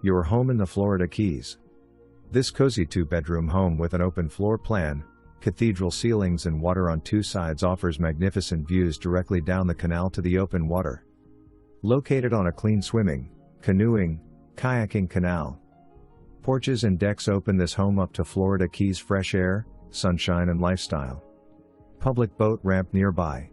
Your home in the Florida Keys. This cozy two-bedroom home with an open floor plan, cathedral ceilings and water on two sides offers magnificent views directly down the canal to the open water. Located on a clean swimming, canoeing, kayaking canal. Porches and decks open this home up to Florida Keys fresh air, sunshine and lifestyle. Public boat ramp nearby.